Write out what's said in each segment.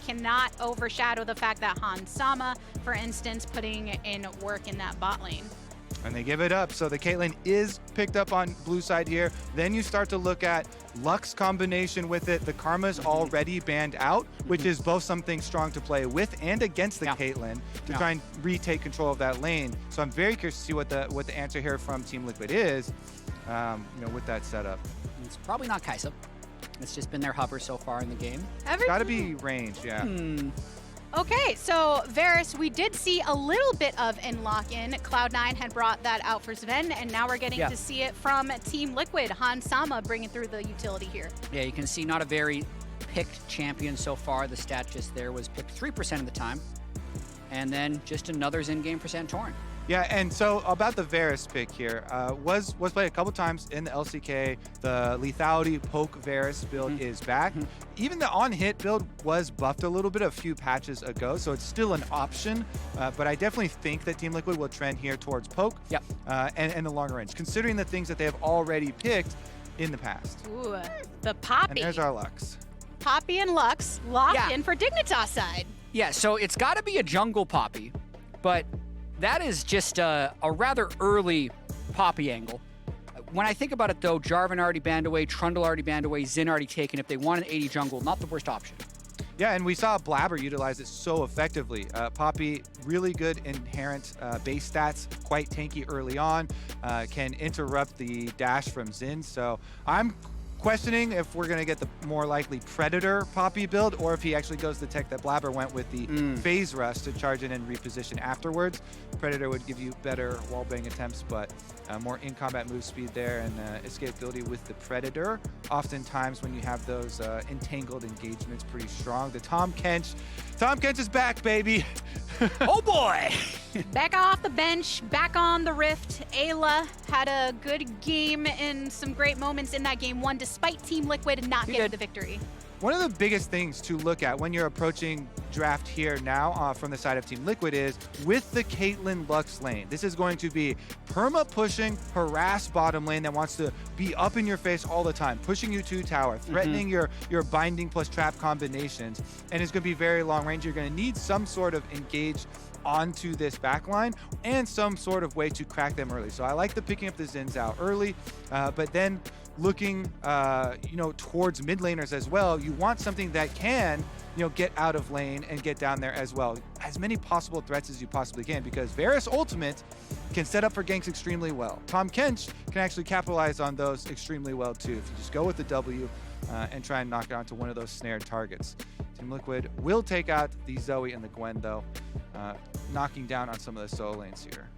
cannot overshadow the fact that Sama, for instance, putting in work in that bot lane. And they give it up. So the Caitlyn is picked up on blue side here. Then you start to look at Lux combination with it. The Karma's already banned out, which is both something strong to play with and against the Caitlyn to try and retake control of that lane. So I'm very curious to see what the answer here from Team Liquid is, you know, with that setup. It's probably not Kai'Sa. It's just been their hover so far in the game. Gotta be range, yeah. Okay, so Varus, we did see a little bit of in lock-in. Cloud9 had brought that out for Sven, and now we're getting to see it from Team Liquid. Sama bringing through the utility here. Yeah, you can see not a very picked champion so far. The stat just there was picked 3% of the time. And then just another Zen game for Santorin. Yeah, and so about the Varus pick here, was played a couple times in the LCK. The lethality poke Varus build is back. Even the on-hit build was buffed a little bit a few patches ago, so it's still an option. But I definitely think that Team Liquid will trend here towards poke and the longer range, considering the things that they have already picked in the past. Ooh, the Poppy. And there's our Lux. Poppy and Lux locked in for Dignitas side. Yeah, so it's got to be a jungle Poppy, but that is just a rather early Poppy angle. When I think about it, though, Jarvan already banned away, Trundle already banned away, Xin already taken. If they want an 80 jungle, not the worst option. Yeah, and we saw Blabber utilize it so effectively. Poppy, really good inherent base stats, quite tanky early on, can interrupt the dash from Xin. So I'm questioning if we're going to get the more likely Predator Poppy build, or if he actually goes the tech that Blabber went with, the Phase Rush to charge in and reposition afterwards. Predator would give you better wallbang attempts, but more in-combat move speed there, and escapability with the Predator. Oftentimes when you have those entangled engagements, pretty strong. The Tahm Kench is back, baby! Oh boy! Back off the bench, back on the Rift. Eyla had a good game and some great moments in that game one, despite Team Liquid not getting the victory. One of the biggest things to look at when you're approaching draft here now from the side of Team Liquid is with the Caitlyn Lux lane. This is going to be perma-pushing, harass bottom lane that wants to be up in your face all the time, pushing you to tower, threatening your binding plus trap combinations, and it's going to be very long range. You're going to need some sort of engage onto this backline and some sort of way to crack them early. So I like the picking up the Zins out early, but then looking you know, towards mid laners as well. You want something that can, you know, get out of lane and get down there as well. As many possible threats as you possibly can, because Varus ultimate can set up for ganks extremely well. Tahm Kench can actually capitalize on those extremely well too, if you just go with the W and try and knock it onto one of those snared targets. Team Liquid will take out the Zoe and the Gwen though, knocking down on some of the solo lanes here.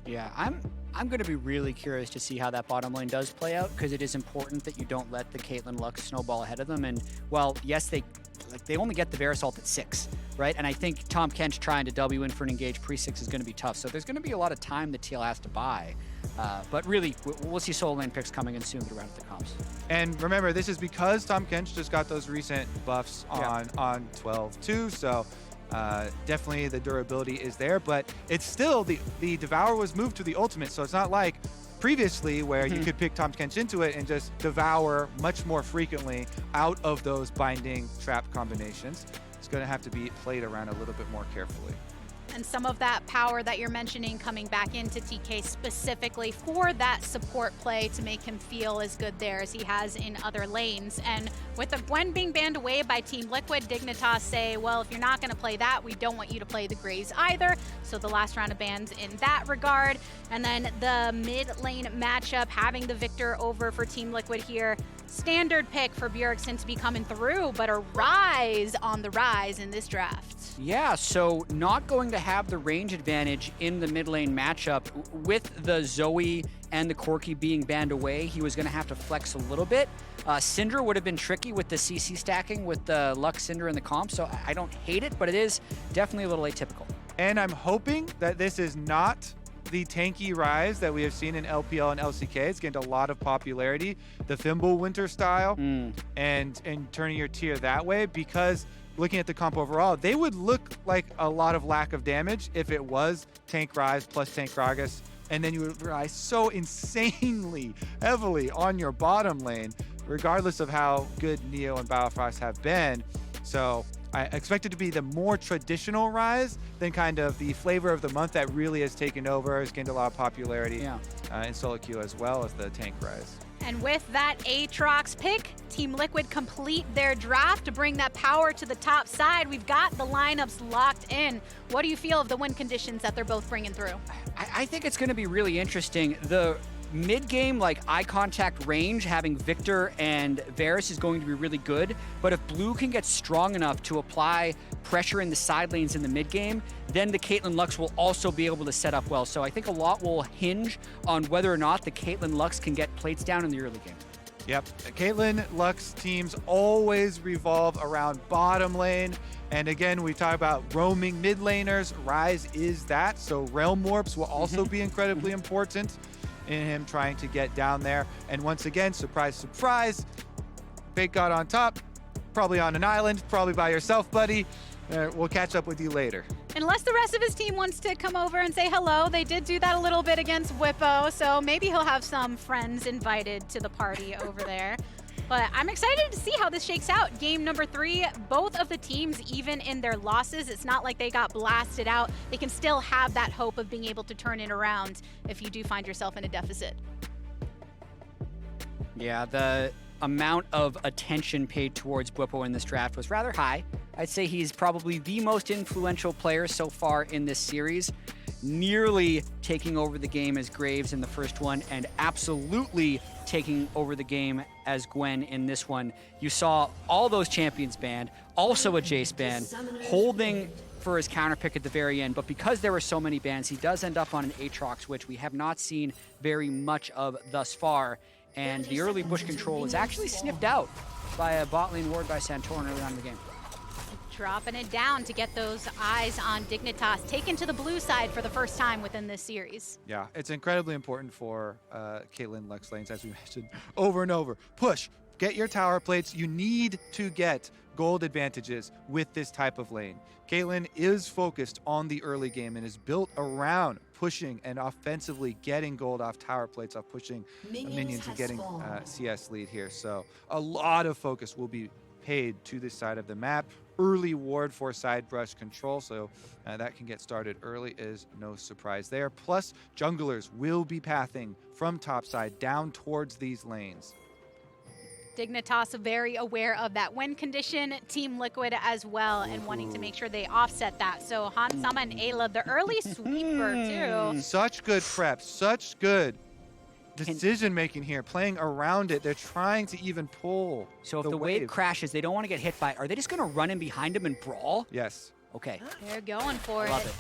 Yeah, I'm going to be really curious to see how that bottom lane does play out, because it is important that you don't let the Caitlyn Lux snowball ahead of them. And well, yes, they only get the Varus ult at 6, right? And I think Tahm Kench trying to W in for an engage pre-6 is going to be tough. So there's going to be a lot of time that TL has to buy. But really, we'll see solo lane picks coming in soon to round up the comps. And remember, this is because Tahm Kench just got those recent buffs on 12 too. So definitely the durability is there, but it's still the Devour was moved to the ultimate, so it's not like previously where you could pick Tahm Kench into it and just Devour much more frequently out of those binding trap combinations. It's going to have to be played around a little bit more carefully. And some of that power that you're mentioning coming back into TK specifically for that support play to make him feel as good there as he has in other lanes. And with the Gwen being banned away by Team Liquid, Dignitas say, well, if you're not going to play that, we don't want you to play the Graves either. So the last round of bans in that regard. And then the mid lane matchup, having the Viktor over for Team Liquid here. Standard pick for Bjergsen to be coming through, but a Ryze on the rise in this draft. Yeah, so not going to have the range advantage in the mid lane matchup. With the Zoe and the Corki being banned away, he was going to have to flex a little bit. Syndra would have been tricky with the CC stacking with the Lux Syndra in the comp, so I don't hate it, but it is definitely a little atypical. And I'm hoping that this is not the tanky Ryze that we have seen in LPL and LCK. It's gained a lot of popularity, the Thimble Winter style, and turning your tier that way, because looking at the comp overall, they would look like a lot of lack of damage if it was tank Ryze plus tank Gragas, and then you would rely so insanely heavily on your bottom lane, regardless of how good Neo and Biofrost have been. So I expect it to be the more traditional Ryze than kind of the flavor of the month that really has taken over, has gained a lot of popularity in solo queue as well as the tank Ryze. And with that Aatrox pick, Team Liquid complete their draft to bring that power to the top side. We've got the lineups locked in. What do you feel of the win conditions that they're both bringing through? I think it's going to be really interesting. The mid-game, like, eye contact range, having Viktor and Varus is going to be really good. But if Blue can get strong enough to apply pressure in the side lanes in the mid-game, then the Caitlyn Lux will also be able to set up well. So I think a lot will hinge on whether or not the Caitlyn Lux can get plates down in the early game. Yep, Caitlyn Lux teams always revolve around bottom lane. And again, we talk about roaming mid laners. Ryze is that, so Realm Warps will also be incredibly important in him trying to get down there. And once again, surprise, surprise, FakeGod on top, probably on an island, probably by yourself, buddy. We'll catch up with you later. Unless the rest of his team wants to come over and say hello. They did do that a little bit against Bwipo, so maybe he'll have some friends invited to the party over there. But I'm excited to see how this shakes out. Game number 3, both of the teams, even in their losses, it's not like they got blasted out. They can still have that hope of being able to turn it around if you do find yourself in a deficit. Yeah, the amount of attention paid towards Bwipo in this draft was rather high. I'd say he's probably the most influential player so far in this series, nearly taking over the game as Graves in the first one, and absolutely taking over the game as Gwen in this one. You saw all those champions banned, also a Jace ban, holding for his counter pick at the very end, but because there were so many bans, he does end up on an Aatrox, which we have not seen very much of thus far. And the early bush control is actually sniffed out by a bot lane ward by Santorin early on in the game. Dropping it down to get those eyes on Dignitas, taken to the blue side for the first time within this series. Yeah, it's incredibly important for Caitlyn Lux lanes, as we mentioned over and over. Push, get your tower plates. You need to get gold advantages with this type of lane. Caitlyn is focused on the early game and is built around pushing and offensively getting gold off tower plates, off pushing minions and getting CS lead here. So a lot of focus will be paid to this side of the map. Early ward for side brush control, so that can get started early is no surprise there. Plus, junglers will be pathing from topside down towards these lanes. Dignitas very aware of that win condition, Team Liquid as well, and wanting to make sure they offset that. So Hansama and Eyla, the early sweeper too. Such good prep, such good decision making here, playing around it. They're trying to even pull. So if the wave crashes, they don't want to get hit by it. Are they just going to run in behind him and brawl? Yes. Okay. They're going for Love it.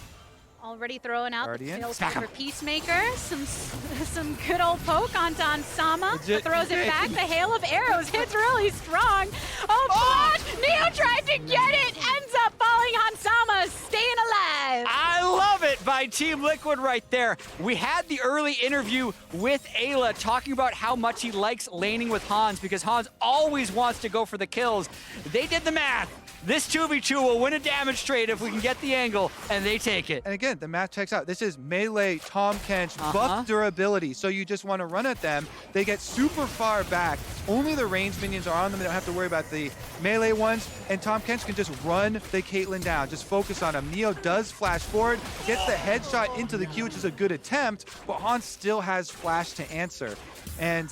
Already throwing out the kills Stack for Peacemaker. Some good old poke onto Hansama. Throws it back. The hail of arrows hits really strong. Oh, flash! Neo tried to get it. Ends up falling. Hansama staying alive. I love it by Team Liquid right there. We had the early interview with Eyla talking about how much he likes laning with Hans because Hans always wants to go for the kills. They did the math. This 2v2 will win a damage trade if we can get the angle, and they take it. And again, the math checks out. This is melee, Tahm Kench, buff durability. So you just want to run at them. They get super far back. Only the ranged minions are on them. They don't have to worry about the melee ones. And Tahm Kench can just run the Caitlyn down. Just focus on him. Neo does flash forward, gets the headshot into the Q, which is a good attempt, but Hans still has flash to answer. And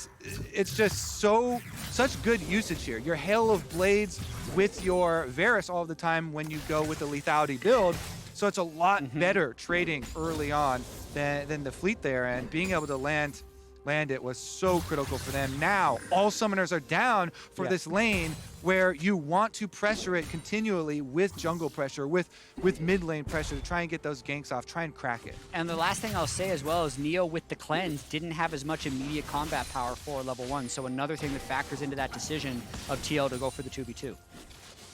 it's just such good usage here. Your Hail of Blades with your Varus all the time when you go with the lethality build. So it's a lot better trading early on than the fleet there, and being able to land it was so critical for them. Now, all summoners are down for this lane where you want to pressure it continually with jungle pressure, with mid lane pressure to try and get those ganks off, try and crack it. And the last thing I'll say as well is Neo with the cleanse didn't have as much immediate combat power for level 1. So another thing that factors into that decision of TL to go for the 2v2.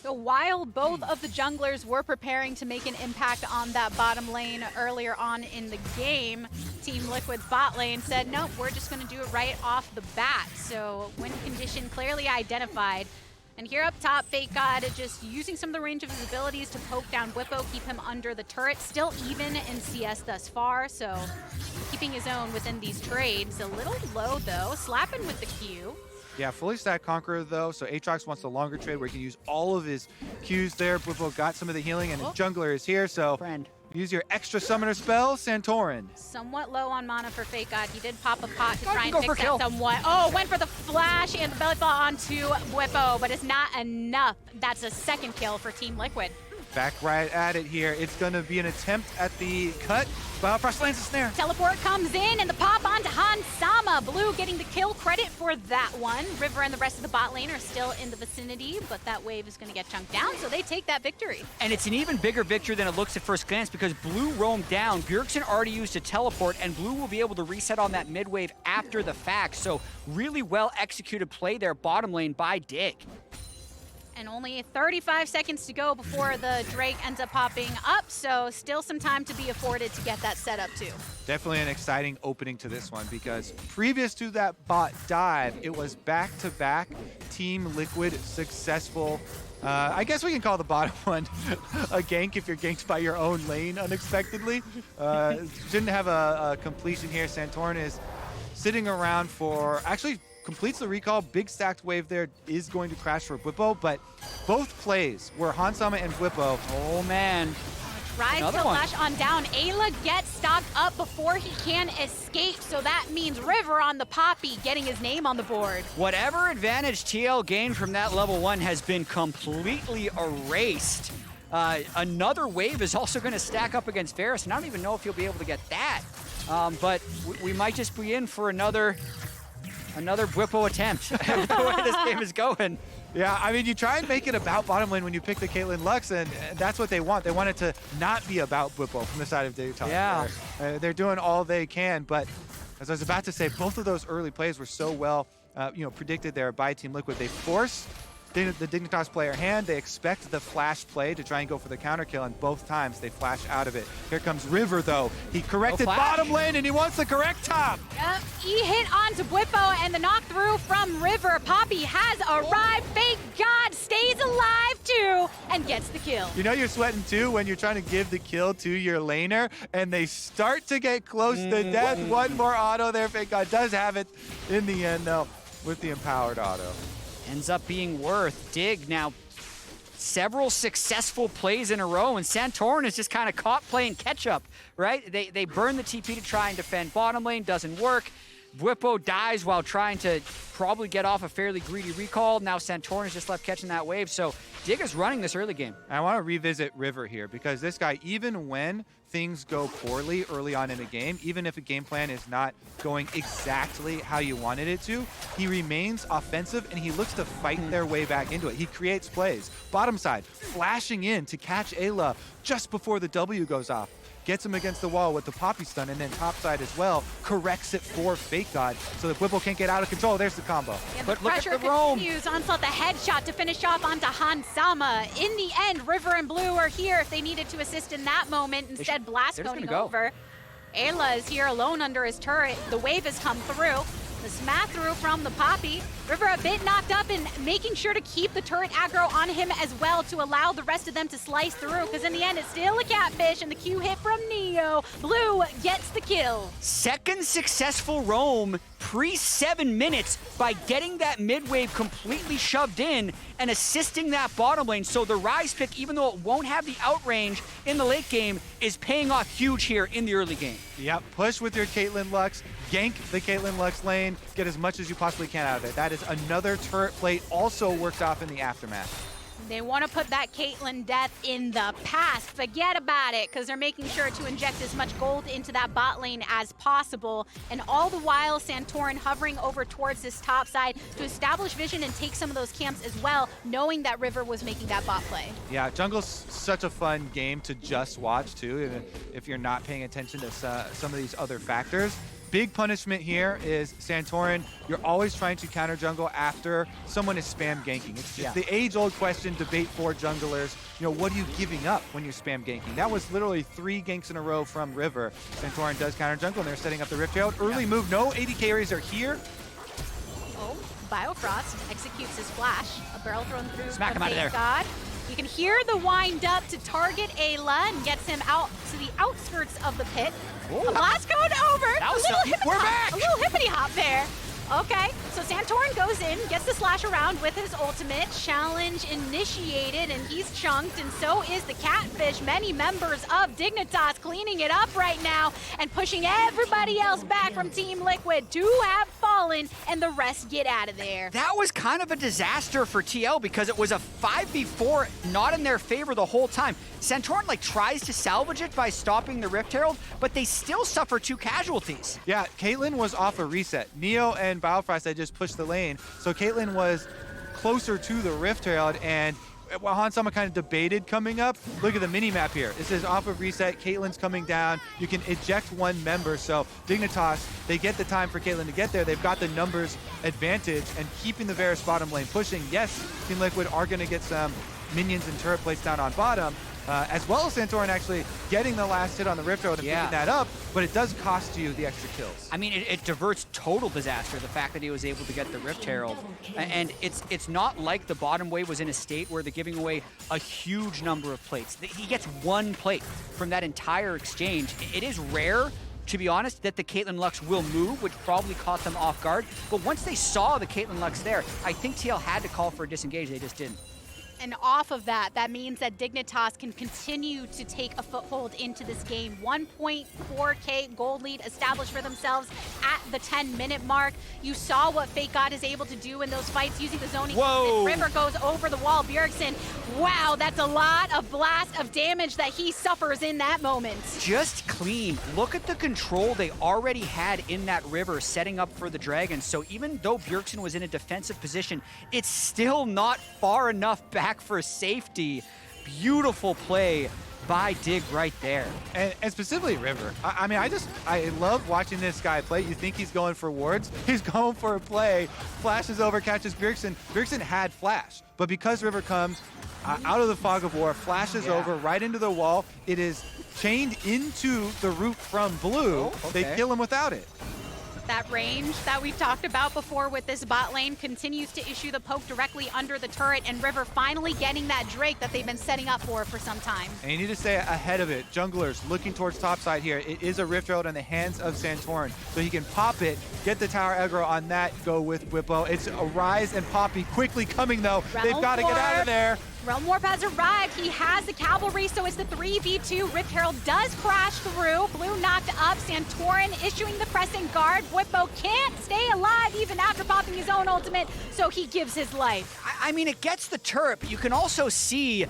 So while both of the junglers were preparing to make an impact on that bottom lane earlier on in the game, Team Liquid's bot lane said, nope, we're just going to do it right off the bat. So win condition clearly identified. And here up top, FakeGod just using some of the range of his abilities to poke down Bwipo, keep him under the turret. Still even in CS thus far, so keeping his own within these trades. A little low though, slapping with the Q. Yeah, fully stacked Conqueror though, so Aatrox wants the longer trade where he can use all of his Qs there. Bwipo got some of the healing, and the jungler is here, so use your extra summoner spell, Santorin. Somewhat low on mana for FakeGod. He did pop a pot to try and go fix for kill. that somewhat. Oh, went for the flash and the belly fall onto Bwipo, but it's not enough. That's a second kill for Team Liquid. Back right at it here. It's going to be an attempt at the cut. Biofrost lands a snare. Teleport comes in, and the pop onto Hansama. Blue getting the kill credit for that one. River and the rest of the bot lane are still in the vicinity, but that wave is going to get chunked down, so they take that victory. And it's an even bigger victory than it looks at first glance because Blue roamed down. Bjergsen already used a teleport, and Blue will be able to reset on that mid wave after the fact. So really well executed play there, bottom lane by Dig. And only 35 seconds to go before the Drake ends up popping up, so still some time to be afforded to get that set up too. Definitely an exciting opening to this one because previous to that bot dive, it was back-to-back Team Liquid successful. I guess we can call the bottom one a gank if you're ganked by your own lane unexpectedly. Didn't have a completion here. Santorin is sitting around for, actually completes the recall. Big stacked wave there is going to crash for Bwipo, but both plays were Hansama and Bwipo. Oh man. Tries to flash on down. Eyla gets stocked up before he can escape, so that means River on the Poppy getting his name on the board. Whatever advantage TL gained from that level 1 has been completely erased. Another wave is also going to stack up against Varus, and I don't even know if he'll be able to get that. But we might just be in for another Bwipo attempt the way this game is going. Yeah, I mean, you try and make it about bottom lane when you pick the Caitlyn Lux, and that's what they want. They want it to not be about Bwipo from the side of Dignitas. Yeah. They're doing all they can, but as I was about to say, both of those early plays were so well predicted there by Team Liquid. They force the Dignitas player hand. They expect the flash play to try and go for the counter kill, and both times they flash out of it. Here comes River, though. He corrected bottom lane, and he wants the correct top. Yep, he hit onto Bwipo, and the knock through from River. Poppy has arrived. FakeGod stays alive, too, and gets the kill. You know you're sweating, too, when you're trying to give the kill to your laner, and they start to get close to death. One more auto there. FakeGod does have it in the end, though, with the empowered auto. Ends up being worth. Dig now several successful plays in a row, and Santorin is just kind of caught playing catch up, right? They burn the TP to try and defend bottom lane, doesn't work. Bwipo dies while trying to probably get off a fairly greedy recall. Now Santorin is just left catching that wave, so Dig is running this early game. I want to revisit River here because this guy, even when things go poorly early on in a game, even if a game plan is not going exactly how you wanted it to, he remains offensive and he looks to fight their way back into it. He creates plays. Bottom side, flashing in to catch Eyla just before the W goes off. Gets him against the wall with the Poppy stun, and then top side as well, corrects it for FakeGod so that Bwipo can't get out of control. There's the combo. Yeah, but the look at pressure the roam. continues. Onslaught the headshot to finish off onto Hansama. In the end, River and Blue are here if they needed to assist in that moment. Instead, Blast going over. Eyla is here alone under his turret. The wave has come through. The smash through from the Poppy. River a bit knocked up and making sure to keep the turret aggro on him as well to allow the rest of them to slice through, because in the end it's still a catfish, and the Q hit from Neo. Blue gets the kill. Second successful roam pre-7 minutes by getting that mid wave completely shoved in and assisting that bottom lane. So the Ryze pick, even though it won't have the outrange in the late game, is paying off huge here in the early game. Yep, push with your Caitlyn Lux, gank the Caitlyn Lux lane, get as much as you possibly can out of it. That is another turret plate also worked off in the aftermath. They want to put that Caitlyn death in the past. Forget about it, because they're making sure to inject as much gold into that bot lane as possible. And all the while, Santorin hovering over towards this top side to establish vision and take some of those camps as well, knowing that River was making that bot play. Yeah, jungle's such a fun game to just watch, too, if you're not paying attention to some of these other factors. Big punishment here is Santorin. You're always trying to counter jungle after someone is spam ganking. It's just the age-old question, debate for junglers. You know, what are you giving up when you're spam ganking? That was literally 3 ganks in a row from River. Santorin does counter jungle, and they're setting up the Rift Herald. Early move, no AD carries are here. Oh, Biofrost executes his flash. A barrel thrown through. Smack him out of there. God. You can hear the wind up to target Eyla and gets him out to the outskirts of the pit. A blast going over. That was A little we're back. A little hippity hop there. Okay, so Santorin goes in, gets the slash around with his ultimate, challenge initiated, and he's chunked, and so is the Catfish. Many members of Dignitas cleaning it up right now and pushing everybody else back from Team Liquid. 2 have fallen, and the rest get out of there. That was kind of a disaster for TL because it was a 5v4 not in their favor the whole time. Santorin tries to salvage it by stopping the Rift Herald, but they still suffer 2 casualties. Yeah, Caitlyn was off a reset. Neo and Biofrost had just pushed the lane, so Caitlyn was closer to the Rift Herald, and while Hansama kind of debated coming up, look at the mini-map here. This is off of reset, Caitlyn's coming down, you can eject 1 member, so Dignitas, they get the time for Caitlyn to get there, they've got the numbers advantage, and keeping the Varus bottom lane pushing. Yes, Team Liquid are going to get some minions and turret plates down on bottom, as well as Santorin actually getting the last hit on the Rift Herald and picking that up, but it does cost you the extra kills. I mean, it diverts total disaster, the fact that he was able to get the Rift Herald. And it's not like the bottom wave was in a state where they're giving away a huge number of plates. He gets 1 plate from that entire exchange. It is rare, to be honest, that the Caitlyn Lux will move, which probably caught them off guard. But once they saw the Caitlyn Lux there, I think TL had to call for a disengage, they just didn't. And off of that, that means that Dignitas can continue to take a foothold into this game. 1.4K gold lead established for themselves at the 10-minute mark. You saw what FakeGod is able to do in those fights using the zoning. Whoa! River goes over the wall. Bjergsen, wow, that's a lot of blast of damage that he suffers in that moment. Just clean. Look at the control they already had in that river setting up for the Dragons. So even though Bjergsen was in a defensive position, it's still not far enough back for safety. Beautiful play by Dig right there. And specifically River. I mean, I love watching this guy play. You think he's going for wards. He's going for a play. Flashes over, catches Bjergsen. Bjergsen had flash, but because River comes out of the fog of war, flashes over right into the wall, it is chained into the root from blue. Oh, okay. They kill him without it. That range that we've talked about before with this bot lane continues to issue the poke directly under the turret, and River finally getting that Drake that they've been setting up for some time. And you need to stay ahead of it. Junglers looking towards top side here. It is a Rift Herald in the hands of Santorin, so he can pop it, get the tower aggro on that, go with Bwipo. It's a Ryze and Poppy quickly coming though. They've got to get out of there. Realm Warp has arrived. He has the cavalry, so it's the 3v2. Rift Herald does crash through. Blue knocked up. Santorin issuing the pressing guard. Bwipo can't stay alive even after popping his own ultimate, so he gives his life. I mean, it gets the turret, but you can also see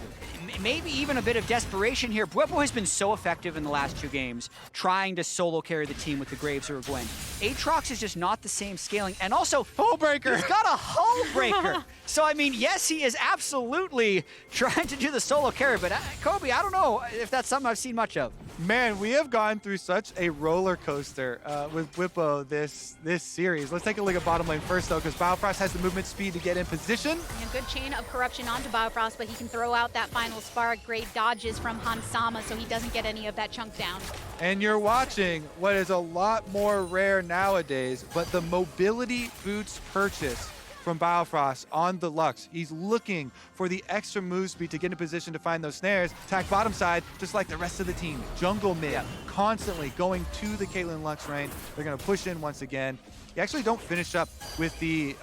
maybe even a bit of desperation here. Bwipo has been so effective in the last 2 games, trying to solo carry the team with the Graves or Gwen. Aatrox is just not the same scaling, and also Hull breaker. He's got a hull breaker. So I mean, yes, he is absolutely trying to do the solo carry, but Kobe, I don't know if that's something I've seen much of. Man, we have gone through such a roller coaster with Bwipo this series. Let's take a look at bottom lane first, though, because Biofrost has the movement speed to get in position. A good chain of corruption onto Biofrost, but he can throw out that final spark. Great dodges from Hansama, so he doesn't get any of that chunk down. And you're watching what is a lot more rare nowadays, but the mobility boots purchase from Biofrost on the Lux. He's looking for the extra move speed to get in position to find those snares. Attack bottom side, just like the rest of the team. Jungle mid, constantly going to the Caitlyn Lux lane. They're going to push in once again. You actually don't finish up with the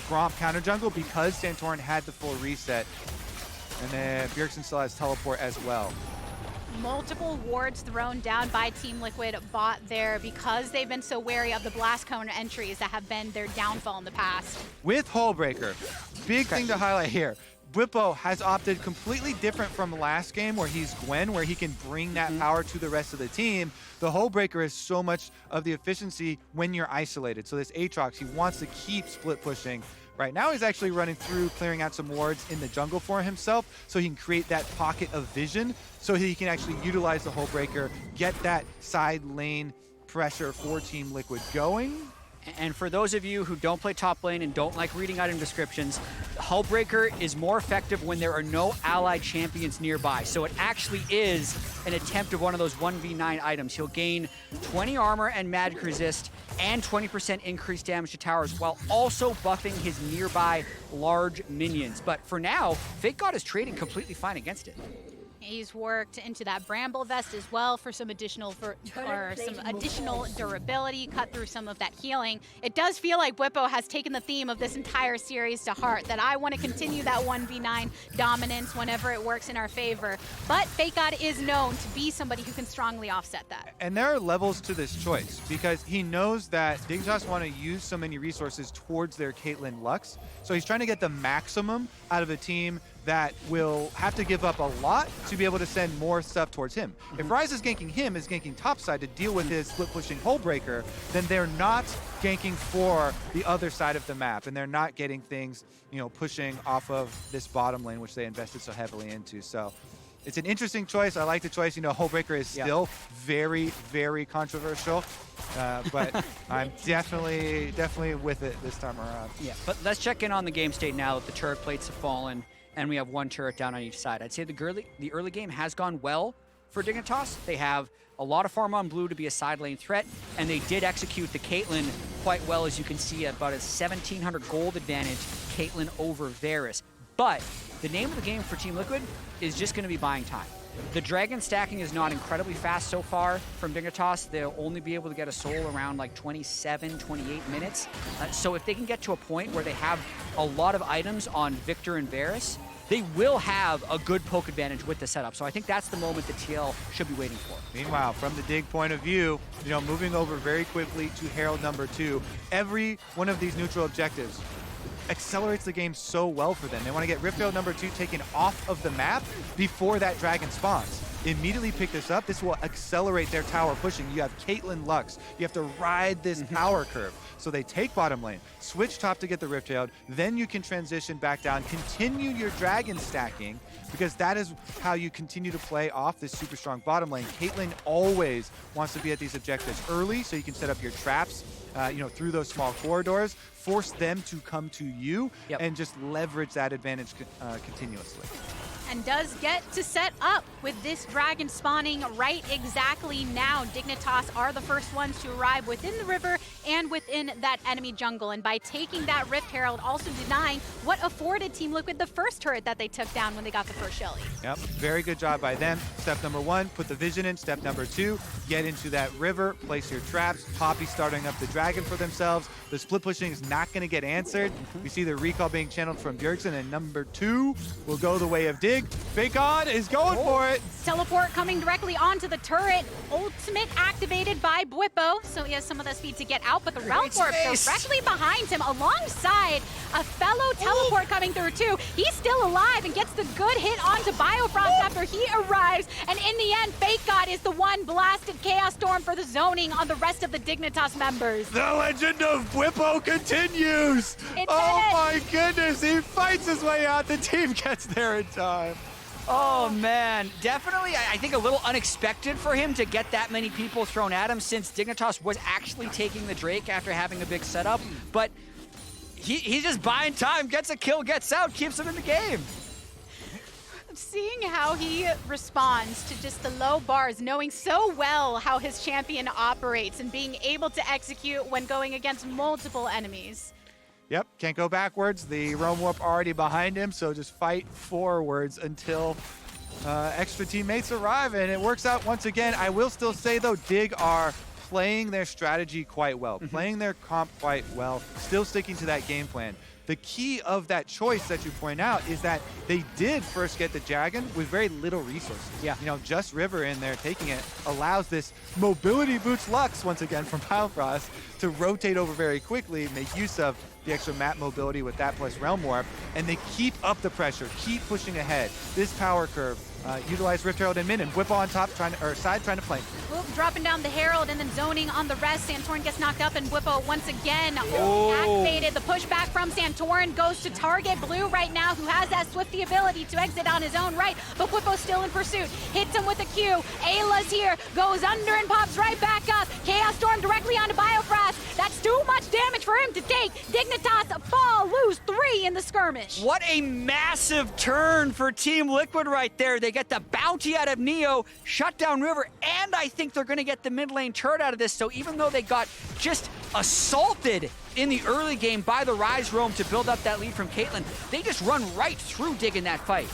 Gromp counter jungle because Santorin had the full reset. And then Bjergsen still has teleport as well. Multiple wards thrown down by Team Liquid bot there because they've been so wary of the blast cone entries that have been their downfall in the past. With Hullbreaker, big thing to highlight here. Bwipo has opted completely different from last game where he's Gwen, where he can bring that power to the rest of the team. The Hullbreaker is so much of the efficiency when you're isolated. So this Aatrox, he wants to keep split pushing. Right now he's actually running through, clearing out some wards in the jungle for himself so he can create that pocket of vision so he can actually utilize the Hullbreaker, get that side lane pressure for Team Liquid going. And for those of you who don't play top lane and don't like reading item descriptions, Hullbreaker is more effective when there are no allied champions nearby. So it actually is an attempt of one of those 1v9 items. He'll gain 20 armor and magic resist and 20% increased damage to towers while also buffing his nearby large minions. But for now, FakeGod is trading completely fine against it. He's worked into that Bramble Vest as well for some additional durability, cut through some of that healing. It does feel like Bwipo has taken the theme of this entire series to heart, that I want to continue that 1v9 dominance whenever it works in our favor. But FakeGod is known to be somebody who can strongly offset that. And there are levels to this choice, because he knows that Dignitas want to use so many resources towards their Caitlyn Lux. So he's trying to get the maximum out of a team that will have to give up a lot to be able to send more stuff towards him. If Ryze is ganking him, is ganking topside to deal with his split-pushing hole breaker, then they're not ganking for the other side of the map, and they're not getting things, you know, pushing off of this bottom lane, which they invested so heavily into. So it's an interesting choice. I like the choice. You know, hole breaker is still very, very controversial, but I'm definitely with it this time around. Yeah, but let's check in on the game state now that the turret plates have fallen and we have one turret down on each side. I'd say the early game has gone well for Dignitas. They have a lot of farm on blue to be a side lane threat, and they did execute the Caitlyn quite well, as you can see, about a 1,700 gold advantage, Caitlyn over Varus. But the name of the game for Team Liquid is just going to be buying time. The dragon stacking is not incredibly fast so far from Dignitas. They'll only be able to get a soul around like 27, 28 minutes. So if they can get to a point where they have a lot of items on Viktor and Varus, they will have a good poke advantage with the setup. So I think that's the moment that TL should be waiting for. Meanwhile, from the Dig point of view, you know, moving over very quickly to Herald number 2, every one of these neutral objectives accelerates the game so well for them. They want to get Rift Herald number 2 taken off of the map before that dragon spawns. Immediately pick this up. This will accelerate their tower pushing. You have Caitlyn Lux. You have to ride this power curve. So they take bottom lane, switch top to get the Rift Herald, then you can transition back down, continue your dragon stacking, because that is how you continue to play off this super strong bottom lane. Caitlyn always wants to be at these objectives early, so you can set up your traps, you know, through those small corridors, force them to come to you, and just leverage that advantage continuously. And does get to set up with this dragon spawning right exactly now. Dignitas are the first ones to arrive within the river and within that enemy jungle. And by taking that Rift Herald, also denying what afforded Team Liquid the first turret that they took down when they got the first Shelly. Yep, very good job by them. Step number 1, put the vision in. Step number 2, get into that river, place your traps. Poppy starting up the dragon for themselves. The split pushing is not going to get answered. We see the recall being channeled from Bjergsen, and number 2 will go the way of Dig. FakeGod is going for it. Teleport coming directly onto the turret. Ultimate activated by Bwipo, so he has some of the speed to get out, but the Realm Warp directly behind him alongside a fellow teleport coming through too. He's still alive and gets the good hit onto Biofrost after he arrives, and in the end, FakeGod is the one blasted Chaos Storm for the zoning on the rest of the Dignitas members. The legend of Bwipo continues! My goodness, he fights his way out. The team gets there in time. Oh man, definitely I think a little unexpected for him to get that many people thrown at him, since Dignitas was actually taking the Drake after having a big setup, but he's just buying time, gets a kill, gets out, keeps him in the game. Seeing how he responds to just the low bars, knowing so well how his champion operates and being able to execute when going against multiple enemies. Yep, can't go backwards. The Realm Warp already behind him, so just fight forwards until extra teammates arrive, and it works out once again. I will still say, though, Dig are playing their strategy quite well, playing their comp quite well, still sticking to that game plan. The key of that choice that you point out is that they did first get the dragon with very little resources. Yeah. You know, just River in there taking it allows this mobility boots Lux, once again, from Biofrost to rotate over very quickly, make use of the extra map mobility with that plus Realm Warp, and they keep up the pressure, keep pushing ahead. This power curve, utilize Rift Herald and mid, and Bwipo on top, trying to flank. Oop, dropping down the Herald and then zoning on the rest. Santorin gets knocked up, and Bwipo once again activated. The pushback from Santorin goes to target Blue right now, who has that swifty ability to exit on his own right, but Bwipo's still in pursuit. Hits him with a Q. Ayla's here, goes under and pops right back up. Chaos Storm directly onto Biofrost. That's too much damage for him to take. Dignitas fall, lose 3 in the skirmish. What a massive turn for Team Liquid right there. They get the bounty out of Neo, shut down River, and I think they're going to get the mid lane turret out of this. So even though they got just assaulted in the early game by the Ryze roam to build up that lead from Caitlyn, they just run right through Dig in that fight.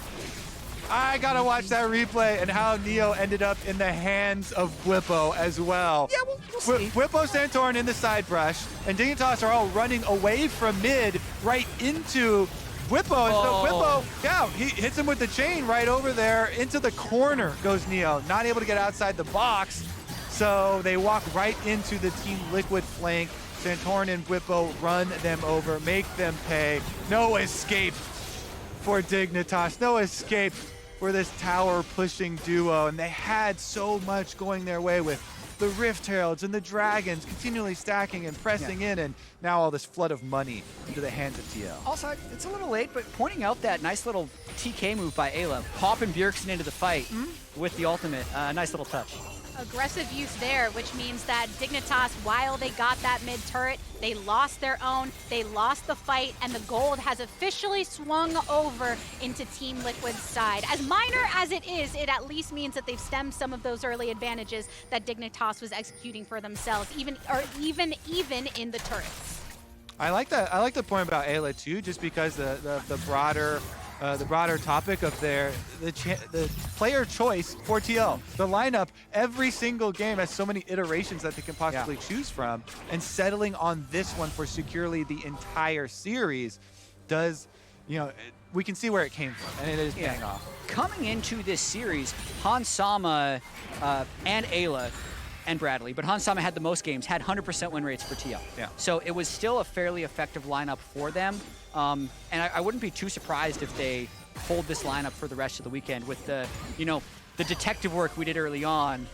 I gotta watch that replay and how Neo ended up in the hands of Bwipo as well. Yeah, we'll see. Bwipo, Santorin in the side brush, and Dignitas are all running away from mid right into Bwipo. And so Bwipo, yeah, he hits him with the chain right over there. Into the corner goes Neo, not able to get outside the box. So they walk right into the Team Liquid flank. Santorin and Bwipo run them over, make them pay. No escape for Dignitas, no escape for this tower pushing duo. And they had so much going their way with the Rift Heralds and the Dragons continually stacking and pressing in, and now all this flood of money into the hands of TL. Also, it's a little late, but pointing out that nice little TK move by Eyla, popping Bjergsen into the fight with the ultimate, nice little touch. Aggressive use there, which means that Dignitas, while they got that mid turret, they lost their own, they lost the fight, and the gold has officially swung over into Team Liquid's side. As minor as it is, it at least means that they've stemmed some of those early advantages that Dignitas was executing for themselves, even in the turrets. I like that. I like the point about Eyla too, just because the broader topic of the player choice for TL. The lineup, every single game has so many iterations that they can possibly choose from, and settling on this one for securely the entire series does, we can see where it came from, and it is paying off. Coming into this series, Hansama and Eyla and Bradley, but Hansama had the most games, had 100% win rates for TL. Yeah. So it was still a fairly effective lineup for them. And I wouldn't be too surprised if they hold this lineup for the rest of the weekend with the detective work we did early on.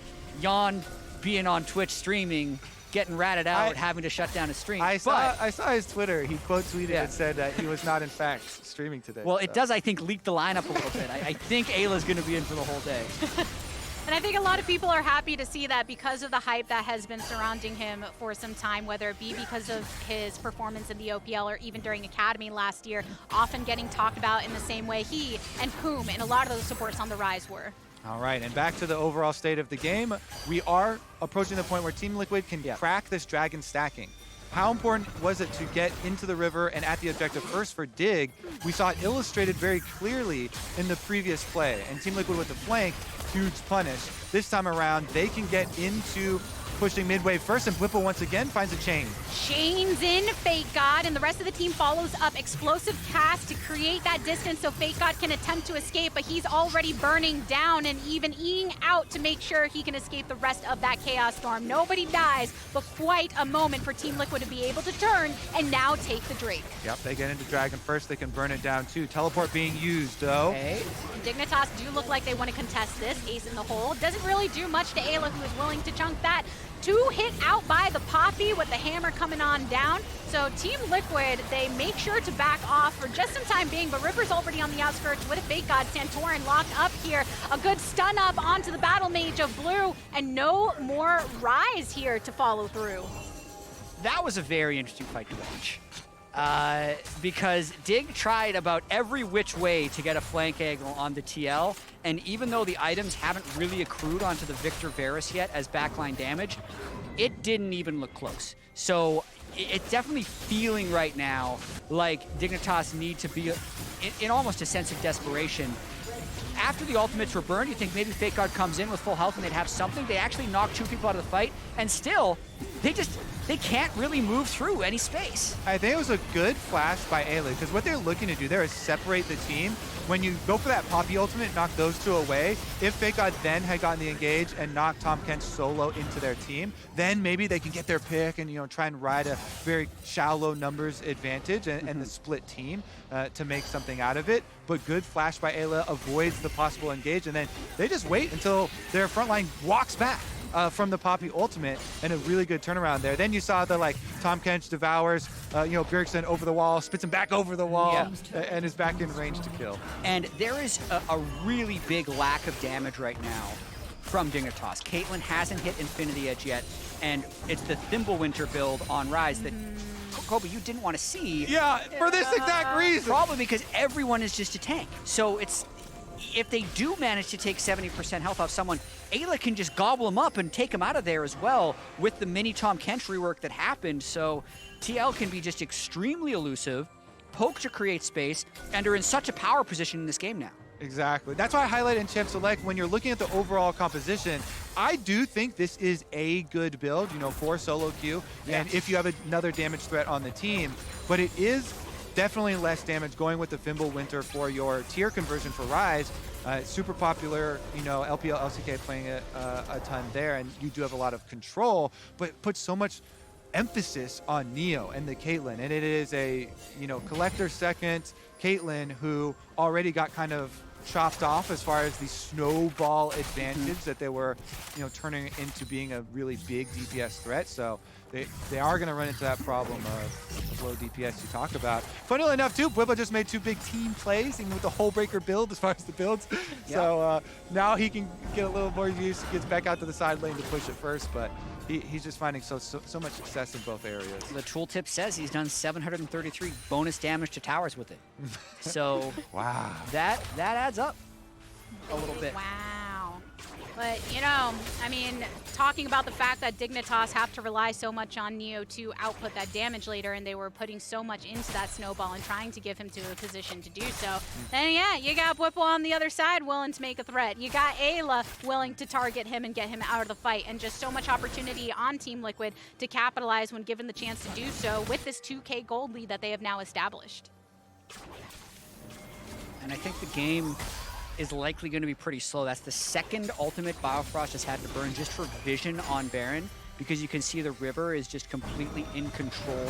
Jan being on Twitch streaming, getting ratted out, having to shut down his stream. I saw his Twitter. He quote tweeted and said that he was not in fact streaming today. Well, it does, I think, leak the lineup a little bit. I think Ayla's going to be in for the whole day. And I think a lot of people are happy to see that because of the hype that has been surrounding him for some time, whether it be because of his performance in the OPL or even during Academy last year, often getting talked about in the same way he and Poom and a lot of those supports on the Ryze were. All right, and back to the overall state of the game. We are approaching the point where Team Liquid can crack this dragon stacking. How important was it to get into the river and at the objective first for Dig? We saw it illustrated very clearly in the previous play. And Team Liquid with the flank, huge punish. This time around, they can get into pushing mid-wave first, and Bwipo once again finds a chain. Chains in FakeGod, and the rest of the team follows up. Explosive cast to create that distance so FakeGod can attempt to escape, but he's already burning down and even eating out to make sure he can escape the rest of that Chaos Storm. Nobody dies, but quite a moment for Team Liquid to be able to turn and now take the Drake. Yep, they get into Dragon first. They can burn it down too. Teleport being used, though. Okay. Dignitas do look like they want to contest this. Ace in the hole. Doesn't really do much to Eyla, who is willing to chunk that. 2 hit out by the Poppy with the hammer coming on down. So Team Liquid, they make sure to back off for just some time being, but River's already on the outskirts with a FakeGod. Santorin locked up here. A good stun up onto the Battle Mage of Blue, and no more Ryze here to follow through. That was a very interesting fight to watch. Because Dig tried about every which way to get a flank angle on the TL, and even though the items haven't really accrued onto the Viktor Varus yet as backline damage, it didn't even look close. So it's definitely feeling right now like Dignitas need to be in almost a sense of desperation. After the ultimates were burned, you think maybe FakeGod comes in with full health and they'd have something. They actually knocked 2 people out of the fight, and still, they can't really move through any space. I think it was a good flash by Eyla, because what they're looking to do there is separate the team. When you go for that Poppy ultimate, knock those 2 away, if FakeGod then had gotten the engage and knocked Tahm Kench solo into their team, then maybe they can get their pick and try and ride a very shallow numbers advantage and the split team to make something out of it. But good flash by Eyla avoids the possible engage, and then they just wait until their front line walks back from the Poppy ultimate, and a really good turnaround there. Then you saw the Tahm Kench devours, Bjergsen over the wall, spits him back over the wall, and is back in range to kill. And there is a really big lack of damage right now from Dignitas. Caitlyn hasn't hit Infinity Edge yet, and it's the Thimblewinter build on Ryze that Kobe, you didn't want to see. Yeah, for this exact reason. Probably because everyone is just a tank. So if they do manage to take 70% health off someone, Eyla can just gobble them up and take them out of there as well with the mini Tahm Kench rework that happened. So TL can be just extremely elusive, poke to create space, and are in such a power position in this game now. Exactly. That's why I highlight in Champ Select when you're looking at the overall composition. I do think this is a good build, you know, for solo queue, and if you have another damage threat on the team, but it is definitely less damage going with the Fimble Winter for your tier conversion for Ryze. Super popular, you know, LPL, LCK playing it a ton there, and you do have a lot of control, but it puts so much emphasis on Neo and the Caitlyn, and it is a, you know, collector second Caitlyn who already got kind of chopped off as far as the snowball advantage that they were, you know, turning into being a really big DPS threat. So they are going to run into that problem of low DPS you talk about. Funnily enough, too, Bwipo just made 2 big team plays, even with the whole breaker build as far as the builds. So now he can get a little more use. He gets back out to the side lane to push it first, but he's just finding so much success in both areas. The tooltip says he's done 733 bonus damage to towers with it. So wow, that adds up a little bit. Wow. But, you know, I mean, talking about the fact that Dignitas have to rely so much on Neo to output that damage later, and they were putting so much into that snowball and trying to give him to a position to do so, then yeah, you got Bwipo on the other side willing to make a threat. You got Eyla willing to target him and get him out of the fight, and just so much opportunity on Team Liquid to capitalize when given the chance to do so with this 2K gold lead that they have now established. And I think the game is likely going to be pretty slow. That's the second ultimate Biofrost has had to burn just for vision on Baron, because you can see the river is just completely in control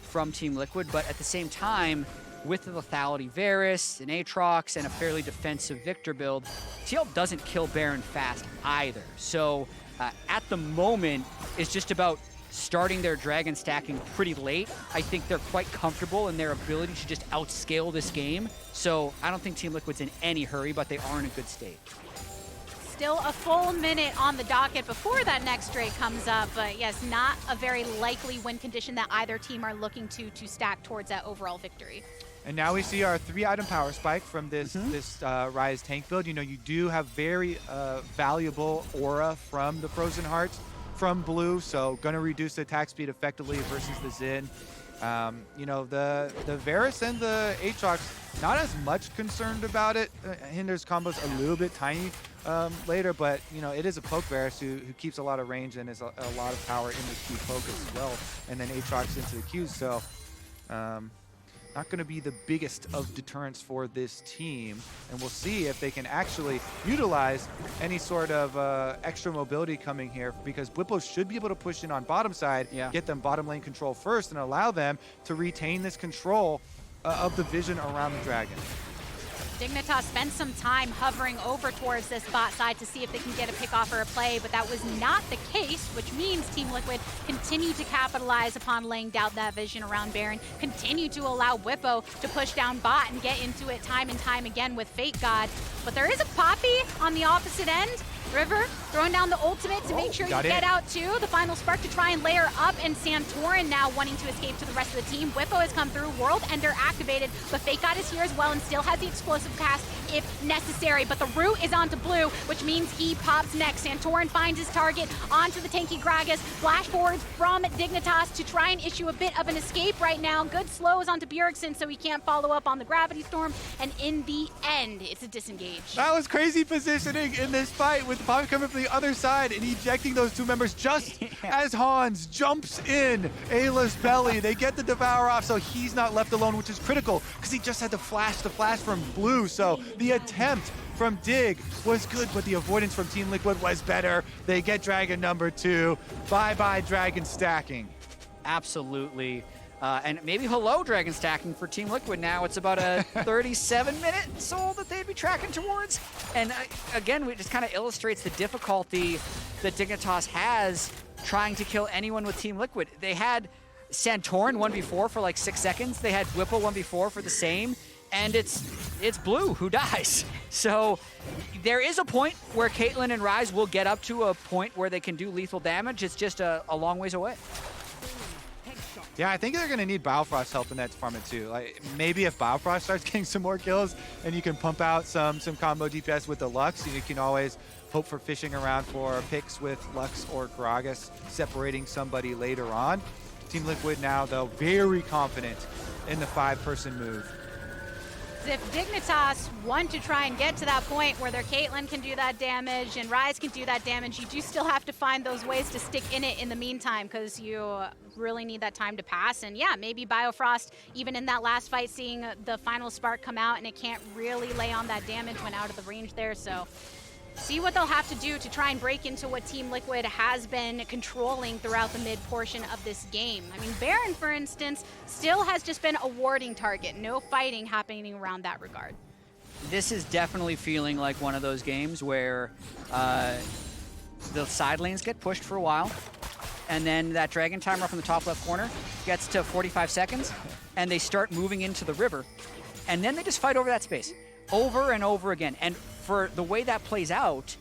from Team Liquid. But at the same time, with the lethality Varus, an Aatrox, and a fairly defensive Viktor build, TL doesn't kill Baron fast either. So at the moment, it's just about starting their dragon stacking pretty late. I think they're quite comfortable in their ability to just outscale this game. So I don't think Team Liquid's in any hurry, but they are in a good state. Still a full minute on the docket before that next Drake comes up, but yes, not a very likely win condition that either team are looking to stack towards that overall victory. And now we see our 3-item power spike from this Ryze tank build. You know, you do have very valuable aura from the Frozen Heart from blue, so gonna reduce the attack speed effectively versus the Xin. You know, the Varus and the Aatrox, not as much concerned about it. Hinders combos a little bit tiny later, but you know, it is a poke Varus who keeps a lot of range and is a lot of power in the Q poke as well, and then Aatrox into the Qs. So not going to be the biggest of deterrents for this team, and we'll see if they can actually utilize any sort of extra mobility coming here, because Bwipo should be able to push in on bottom side, get them bottom lane control first, and allow them to retain this control of the vision around the dragon. Dignitas spent some time hovering over towards this bot side to see if they can get a pick off or a play, but that was not the case, which means Team Liquid continue to capitalize upon laying down that vision around Baron, continue to allow Bwipo to push down bot and get into it time and time again with FakeGod. But there is a Poppy on the opposite end. River throwing down the ultimate to make sure you get out too. The final spark to try and layer up, and Santorin now wanting to escape to the rest of the team. Bwipo has come through, World Ender activated, but FakeGod is here as well and still has the explosive cast if necessary. But the root is onto blue, which means he pops next. Santorin finds his target onto the tanky Gragas. Flash forwards from Dignitas to try and issue a bit of an escape right now. Good slows onto Bjergsen so he can't follow up on the Gravity Storm, and in the end, it's a disengage. That was crazy positioning in this fight, with Poppy coming from the other side and ejecting those two members just as Hans jumps in Eyla's belly. They get the Devour off, so he's not left alone, which is critical because he just had to flash from blue. So the attempt from Dig was good, but the avoidance from Team Liquid was better. They get Dragon number 2. Bye-bye Dragon stacking. Absolutely. And maybe hello Dragon stacking for Team Liquid now. It's about a 37-minute soul that they'd be tracking towards. And again, it just kind of illustrates the difficulty that Dignitas has trying to kill anyone with Team Liquid. They had Santorin 1v4 for like 6 seconds. They had Bwipo 1v4 for the same. And it's blue who dies. So there is a point where Caitlyn and Ryze will get up to a point where they can do lethal damage. It's just a long ways away. Yeah, I think they're going to need Biofrost help in that department too. Like, maybe if Biofrost starts getting some more kills and you can pump out some combo DPS with the Lux, you can always hope for fishing around for picks with Lux or Gragas, separating somebody later on. Team Liquid now, though, very confident in the 5-person move. If Dignitas want to try and get to that point where their Caitlyn can do that damage and Ryze can do that damage, you do still have to find those ways to stick in it in the meantime, because you really need that time to pass. And yeah, maybe Biofrost, even in that last fight, seeing the final spark come out and it can't really lay on that damage when out of the range there. So see what they'll have to do to try and break into what Team Liquid has been controlling throughout the mid portion of this game. I mean, Baron, for instance, still has just been a warding target. No fighting happening around that regard. This is definitely feeling like one of those games where the side lanes get pushed for a while, and then that dragon timer from the top left corner gets to 45 seconds, and they start moving into the river, and then they just fight over that space over and over again. And for the way that plays out,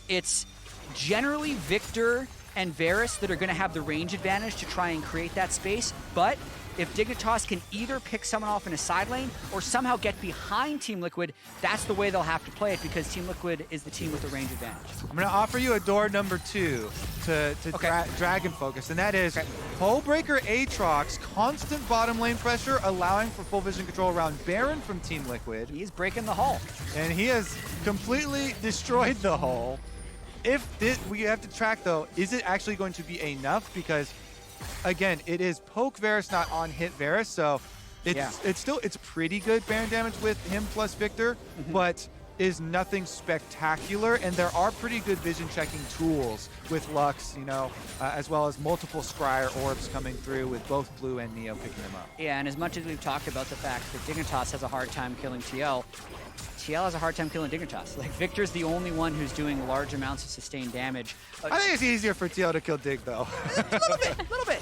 it's generally Viktor and Varus that are going to have the range advantage to try and create that space. But if Dignitas can either pick someone off in a side lane or somehow get behind Team Liquid, that's the way they'll have to play it, because Team Liquid is the team with the range advantage. I'm going to offer you a door number 2 to Dragon focus, and that is Hullbreaker Aatrox, constant bottom lane pressure, allowing for full vision control around Baron from Team Liquid. He's breaking the hull. And he has completely destroyed the hull. We have to track, though, is it actually going to be enough? Because again, it is poke Varus, not on hit Varus, so it's pretty good Baron damage with him plus Viktor, but is nothing spectacular. And there are pretty good vision checking tools with Lux, you know, as well as multiple Scryer orbs coming through with both Blue and Neo picking them up. Yeah, and as much as we've talked about the fact that Dignitas has a hard time killing TL, TL has a hard time killing Dignitas. Like, Viktor's the only one who's doing large amounts of sustained damage. I think it's easier for TL to kill Dig, though. A little bit.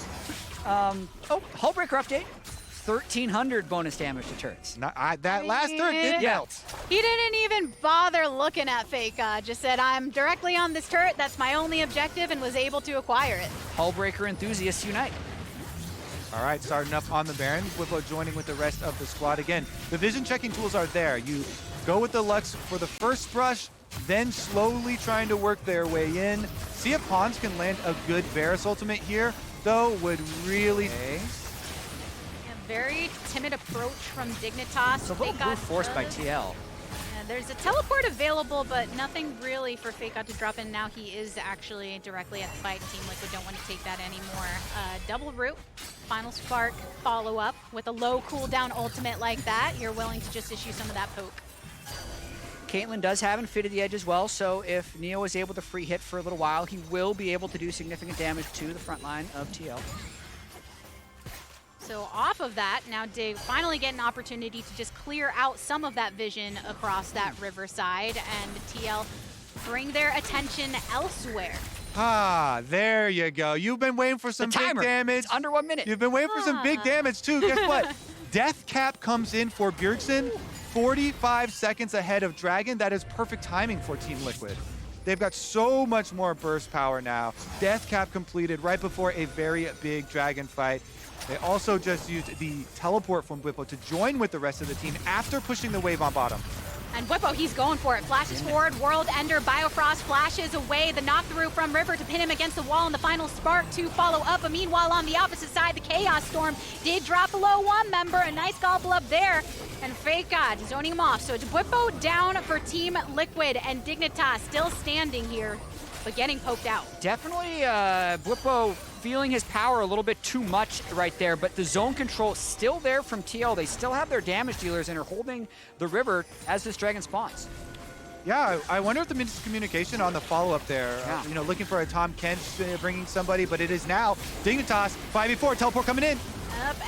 Hullbreaker update. 1,300 bonus damage to turrets. That last turret did melt. He didn't even bother looking at FakeGod. Just said, I'm directly on this turret. That's my only objective, and was able to acquire it. Hullbreaker enthusiasts unite. All right, starting up on the Baron. Bwipo joining with the rest of the squad. Again, the vision checking tools are there. You go with the Lux for the first brush, then slowly trying to work their way in. See if Hans can land a good Varus ultimate here, though, would really... Very timid approach from Dignitas. It's a little brute forced by TL. Yeah, there's a teleport available, but nothing really for FakeGod to drop in. Now he is actually directly at the fight. Team Liquid don't want to take that anymore. Double root, final spark, follow up with a low cooldown ultimate like that. You're willing to just issue some of that poke. Caitlyn does have Infinited the Edge as well, so if Neo is able to free hit for a little while, he will be able to do significant damage to the front line of TL. So off of that, now Dig finally get an opportunity to just clear out some of that vision across that riverside, and TL bring their attention elsewhere. Ah, there you go. You've been waiting for some big damage. It's under 1 minute. You've been waiting for some big damage too. Guess what? Death cap comes in for Bjergsen, 45 seconds ahead of Dragon. That is perfect timing for Team Liquid. They've got so much more burst power now. Death cap completed right before a very big Dragon fight. They also just used the teleport from Bwipo to join with the rest of the team after pushing the wave on bottom. And Bwipo, he's going for it. Flashes forward, World Ender, Biofrost flashes away. The knock-through from River to pin him against the wall, and the final spark to follow up. But meanwhile, on the opposite side, the Chaos Storm did drop below one member. A nice gobble up there. And FakeGod zoning him off. So it's Bwipo down for Team Liquid, and Dignitas still standing here, but getting poked out. Definitely Bwipo feeling his power a little bit too much right there, but the zone control still there from TL. They still have their damage dealers and are holding the river as this dragon spawns. Yeah, I wonder if the miscommunication on the follow-up there, you know, looking for a Tahm Kench bringing somebody, but it is now Dignitas, 5v4, teleport coming in.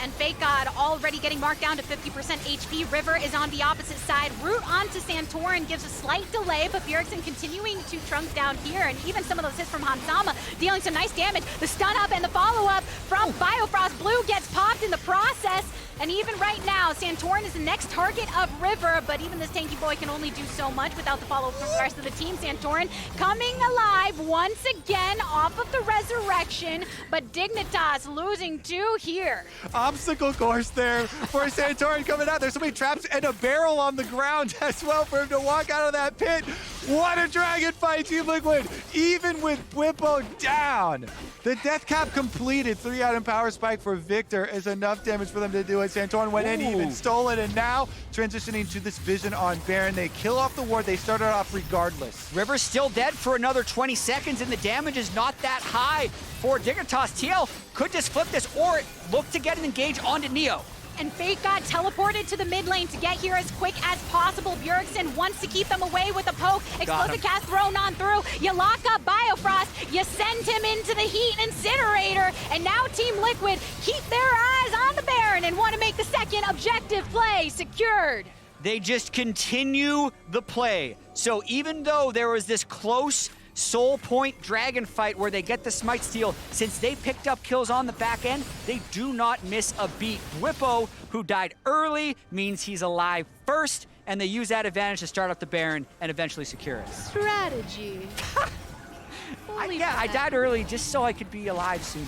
And FakeGod already getting marked down to 50% HP. River is on the opposite side. Root onto Santorin gives a slight delay, but Bjergsen continuing to trunk down here, and even some of those hits from Hansama dealing some nice damage. The stun up and the follow-up from Biofrost. Blue gets popped in the process, and even right now, Santorin is the next target of River, but even this tanky boy can only do so much without the follow from the rest of the team. Santorin coming alive once again off of the resurrection, but Dignitas losing 2 here. Obstacle course there for Santorin coming out. There's so many traps and a barrel on the ground as well for him to walk out of that pit. What a dragon fight, Team Liquid! Even with Bwipo down, the death cap completed. 3-item power spike for Viktor is enough damage for them to do it. Santorin went in, he even stole it, and now transitioning to this vision on Baron. They kill off the ward. They started off regardless. River's still dead for another 20 seconds, and the damage is not that high for Dignitas. TL could just flip this or look to get an engage onto Neo. And FakeGod teleported to the mid lane to get here as quick as possible. Bjergsen wants to keep them away with a poke. Explosive cast thrown on through. You lock up Biofrost. You send him into the heat incinerator. And now Team Liquid keep their eyes on the Baron and want to make the second objective play secured. They just continue the play. So even though there was this close Soul Point Dragon fight where they get the smite steal, since they picked up kills on the back end, they do not miss a beat. Bwipo, who died early, means he's alive first, and they use that advantage to start up the Baron and eventually secure it. Strategy. I died early just so I could be alive sooner.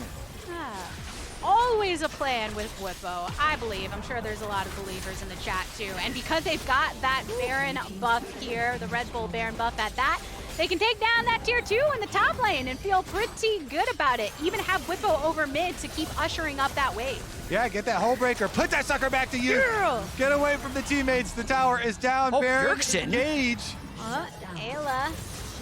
Always a plan with Bwipo, I believe. I'm sure there's a lot of believers in the chat too. And because they've got that Baron buff here, the Red Bull Baron buff at that, they can take down that tier 2 in the top lane and feel pretty good about it. Even have Bwipo over mid to keep ushering up that wave. Yeah, get that hole breaker. Put that sucker back to you. Girl. Get away from the teammates. The tower is down. Baron, Bjergsen. engage. Eyla,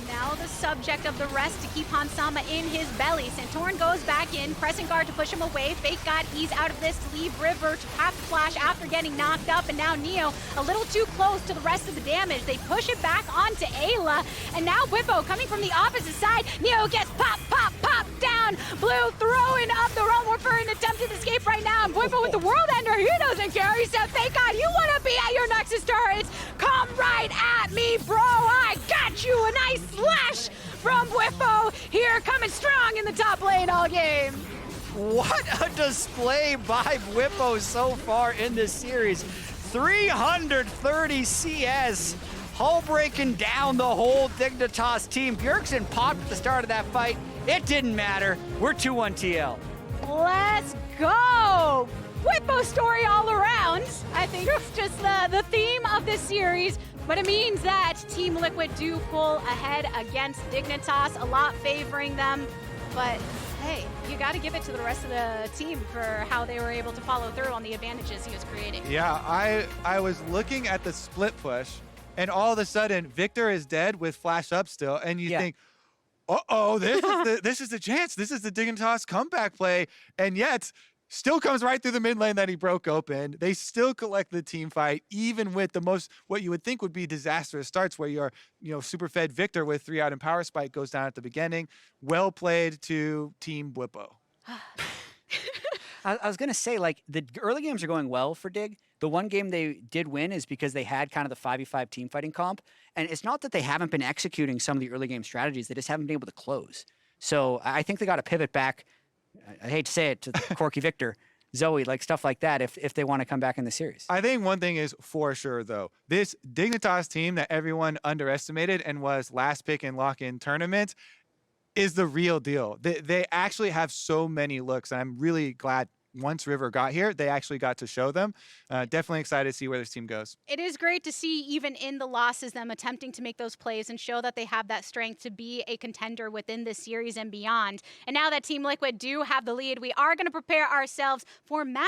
now the subject of the rest to keep Hansama in his belly. Santorin goes back in, pressing guard to push him away. FakeGod ease out of this to leave River to have to flash after getting knocked up. And now Neo a little too close to the rest of the damage. They push it back onto Eyla. And now Bwipo coming from the opposite side. Neo gets pop, pop, pop down. Blue throwing up the Realm for an attempted escape right now. And Bwipo with the World Ender, he doesn't care. He said, FakeGod, you want to be at your Nexus turrets? Come right at me, bro. I got you. A nice slash from Bwipo here, coming strong in the top lane all game. What a display by Bwipo so far in this series. 330 CS, hull breaking down the whole Dignitas team. Bjergsen popped at the start of that fight. It didn't matter. We're 2-1 TL. Let's go! Bwipo story all around. I think it's just the theme of this series. But it means that Team Liquid do pull ahead against Dignitas, a lot favoring them. But hey, you got to give it to the rest of the team for how they were able to follow through on the advantages he was creating. Yeah, I was looking at the split push, and all of a sudden, Viktor is dead with flash up still, and you think, uh-oh, this is the chance. This is the Dignitas comeback play, and yet still comes right through the mid lane that he broke open. They still collect the team fight, even with the most, what you would think would be disastrous starts where your, super fed Viktor with 3-item power spike goes down at the beginning. Well played to Team Bwipo. I was going to say, like, the early games are going well for Dig. The one game they did win is because they had kind of the 5v5 team fighting comp. And it's not that they haven't been executing some of the early game strategies. They just haven't been able to close. So I think they got to pivot back. I hate to say it to Corky Viktor, Zoe, like stuff like that if they want to come back in the series. I think one thing is for sure, though. This Dignitas team that everyone underestimated and was last pick in lock-in tournament is the real deal. They actually have so many looks, and I'm really glad once River got here, they actually got to show them. Definitely excited to see where this team goes. It is great to see, even in the losses, them attempting to make those plays and show that they have that strength to be a contender within this series and beyond. And now that Team Liquid do have the lead, we are going to prepare ourselves for match